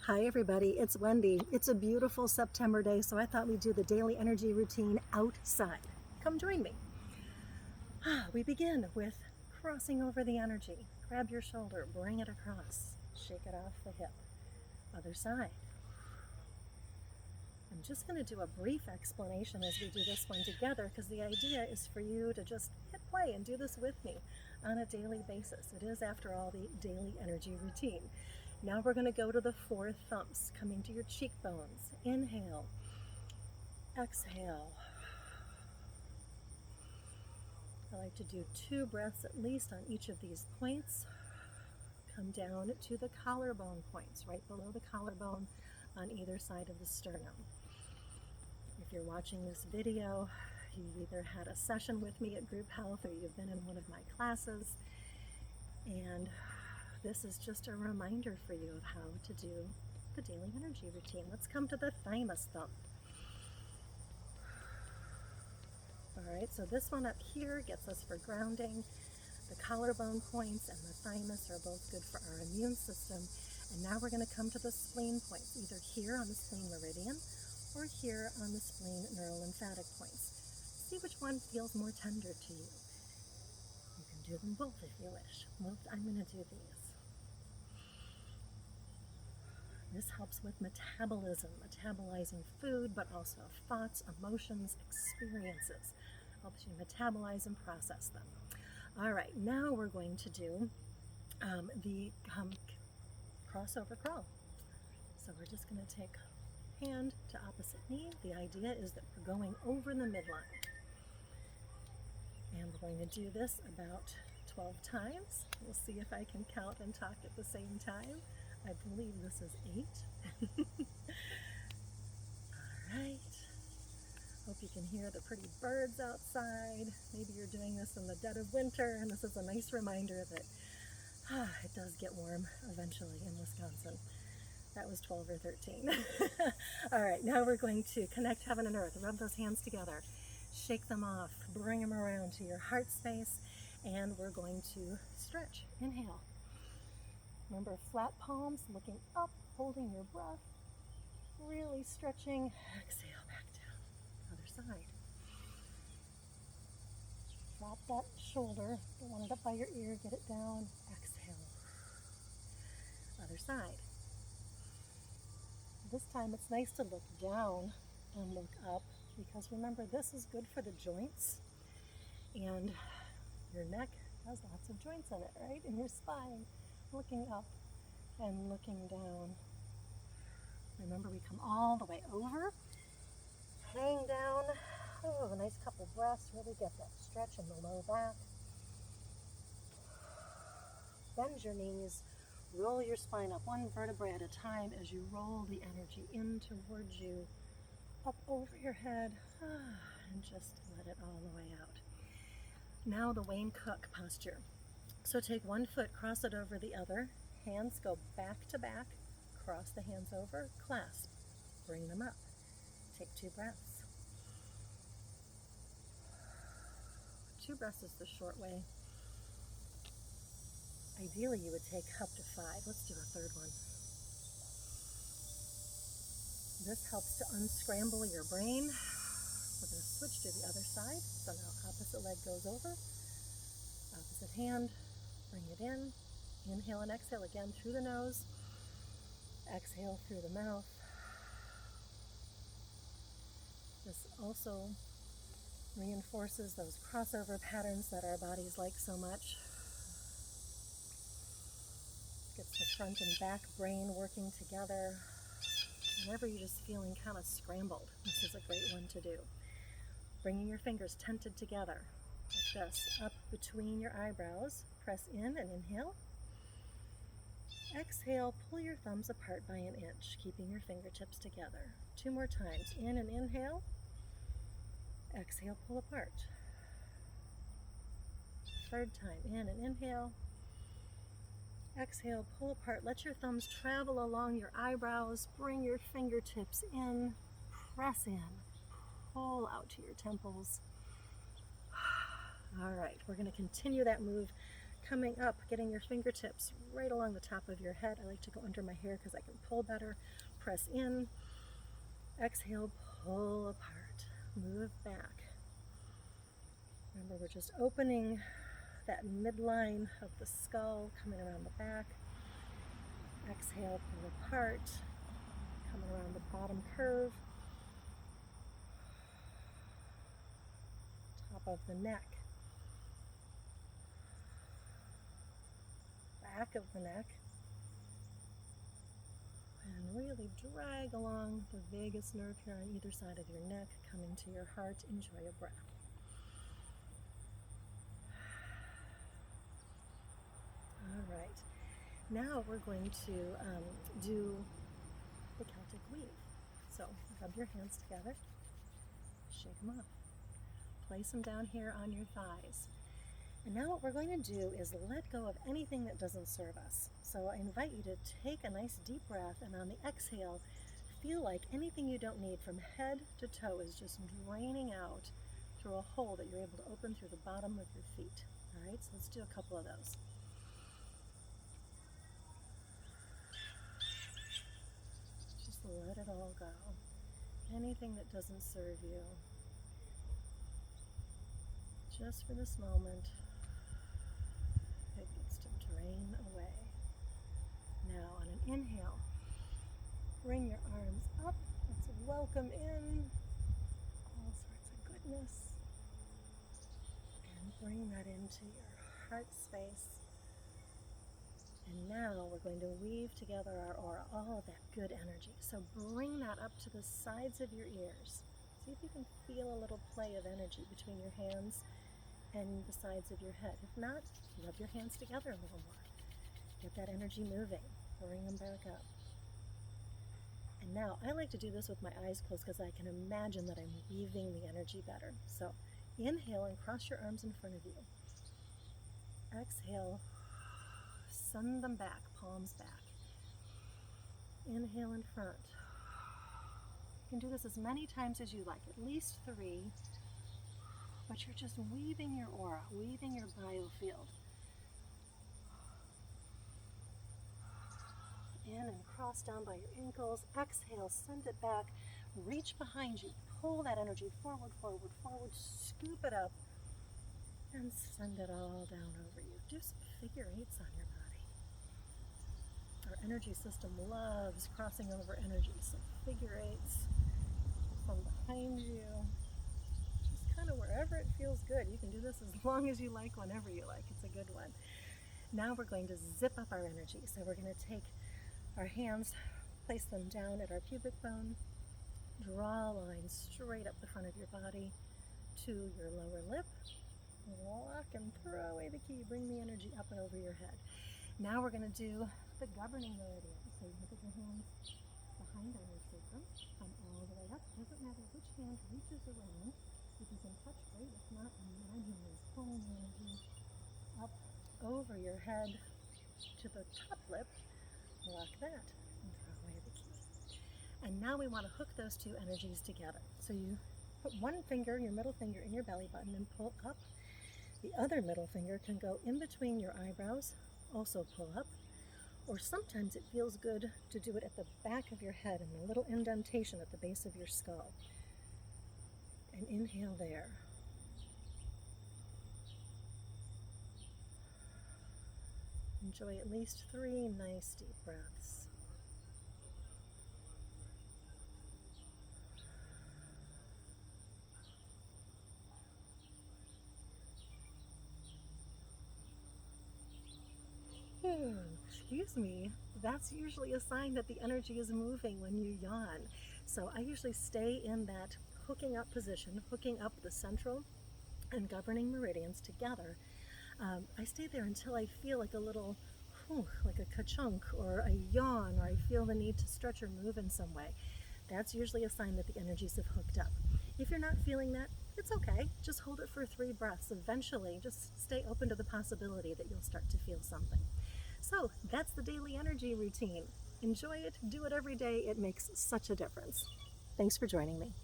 Hi everybody, it's Wendy. It's a beautiful September day, so I thought we'd do the daily energy routine outside. Come join me. We begin with crossing over the energy. Grab your shoulder, bring it across, shake it off the hip. Other side. I'm just going to do a brief explanation as we do this one together because the idea is for you to just hit play and do this with me on a daily basis. It is, after all, the daily energy routine. Now we're going to go to the 4 thumps, coming to your cheekbones. Inhale, exhale. I like to do 2 breaths at least on each of these points. Come down to the collarbone points, right below the collarbone on either side of the sternum. If you're watching this video, you either had a session with me at Group Health or you've been in one of my classes, and this is just a reminder for you of how to do the daily energy routine. Let's come to the thymus thump. All right, so this one up here gets us for grounding. The collarbone points and the thymus are both good for our immune system. And now we're going to come to the spleen points, either here on the spleen meridian or here on the spleen neurolymphatic points. See which one feels more tender to you. You can do them both if you wish. Well, I'm going to do these. This helps with metabolism, metabolizing food, but also thoughts, emotions, experiences. Helps you metabolize and process them. All right, now we're going to do the crossover crawl. So we're just going to take hand to opposite knee. The idea is that we're going over the midline. And we're going to do this about 12 times. We'll see if I can count and talk at the same time. I believe this is 8. All right. Hope you can hear the pretty birds outside. Maybe you're doing this in the dead of winter, and this is a nice reminder that it does get warm eventually in Wisconsin. That was 12 or 13. All right, now we're going to connect heaven and earth. Rub those hands together. Shake them off. Bring them around to your heart space, and we're going to stretch. Inhale. Remember, flat palms, looking up, holding your breath, really stretching. Exhale, back down. Other side. Drop that shoulder. Don't want it up by your ear. Get it down. Exhale. Other side. This time it's nice to look down and look up because remember, this is good for the joints, and your neck has lots of joints in it, right? And your spine. Looking up and looking down. Remember, we come all the way over, hang down. Oh, a nice couple breaths. Really get that stretch in the low back. Bend your knees. Roll your spine up 1 vertebrae at a time as you roll the energy in towards you, up over your head, and just let it all the way out. Now the Wayne Cook posture. So take 1 foot, cross it over the other. Hands go back to back. Cross the hands over, clasp. Bring them up. Take 2 breaths. 2 breaths is the short way. Ideally, you would take up to 5. Let's do a 3rd one. This helps to unscramble your brain. We're going to switch to the other side. So now opposite leg goes over. Opposite hand. Bring it in. Inhale and exhale again through the nose. Exhale through the mouth. This also reinforces those crossover patterns that our bodies like so much. Gets the front and back brain working together. Whenever you're just feeling kind of scrambled, this is a great one to do. Bringing your fingers tented together, like this, up between your eyebrows. Press in and inhale. Exhale, pull your thumbs apart by 1 inch, keeping your fingertips together. 2 more times. In and inhale. Exhale, pull apart. 3rd time. In and inhale. Exhale, pull apart. Let your thumbs travel along your eyebrows. Bring your fingertips in. Press in. Pull out to your temples. All right, we're going to continue that move coming up, getting your fingertips right along the top of your head. I like to go under my hair because I can pull better. Press in. Exhale, pull apart. Move back. Remember, we're just opening that midline of the skull, coming around the back. Exhale, pull apart. Coming around the bottom curve. Top of the neck. Back of the neck. And really drag along the vagus nerve here on either side of your neck, coming to your heart. Enjoy a breath. All right. Now we're going to do the Celtic weave. So rub your hands together, shake them off. Place them down here on your thighs. And now what we're going to do is let go of anything that doesn't serve us. So I invite you to take a nice deep breath, and on the exhale, feel like anything you don't need from head to toe is just draining out through a hole that you're able to open through the bottom of your feet. All right, so let's do a couple of those. Just let it all go. Anything that doesn't serve you. Just for this moment, it gets to drain away. Now on an inhale, bring your arms up. Let's welcome in all sorts of goodness. And bring that into your heart space. And now we're going to weave together our aura, all of that good energy. So bring that up to the sides of your ears. See if you can feel a little play of energy between your hands and the sides of your head. If not, rub your hands together a little more. Get that energy moving. Bring them back up. And now, I like to do this with my eyes closed because I can imagine that I'm weaving the energy better. So, inhale and cross your arms in front of you. Exhale, send them back, palms back. Inhale in front. You can do this as many times as you like, at least 3. But you're just weaving your aura, weaving your biofield. In and cross down by your ankles. Exhale, send it back. Reach behind you. Pull that energy forward, forward, forward. Scoop it up. And send it all down over you. Do some figure 8s on your body. Our energy system loves crossing over energy. So figure 8s from behind you. Kind of wherever it feels good. You can do this as long as you like, whenever you like. It's a good one. Now we're going to zip up our energy. So we're going to take our hands, place them down at our pubic bone, draw a line straight up the front of your body to your lower lip, lock and throw away the key. Bring the energy up and over your head. Now we're going to do the governing meridian. So you can put your hands behind our root sacrum, come all the way up. Doesn't matter which hand reaches around. If you can touch, great. If not, imagine you're pulling the energy up over your head to the top lip. Lock that and throw away the key. And now we want to hook those two energies together. So you put one finger, your middle finger, in your belly button and pull up. The other middle finger can go in between your eyebrows, also pull up. Or sometimes it feels good to do it at the back of your head in the little indentation at the base of your skull. And inhale there. Enjoy at least 3 nice deep breaths. Excuse me. That's usually a sign that the energy is moving when you yawn. So I usually stay in that hooking up position, hooking up the central and governing meridians together. I stay there until I feel like a little, like a ka-chunk or a yawn, or I feel the need to stretch or move in some way. That's usually a sign that the energies have hooked up. If you're not feeling that, it's okay. Just hold it for 3 breaths. Eventually, just stay open to the possibility that you'll start to feel something. So that's the daily energy routine. Enjoy it, do it every day. It makes such a difference. Thanks for joining me.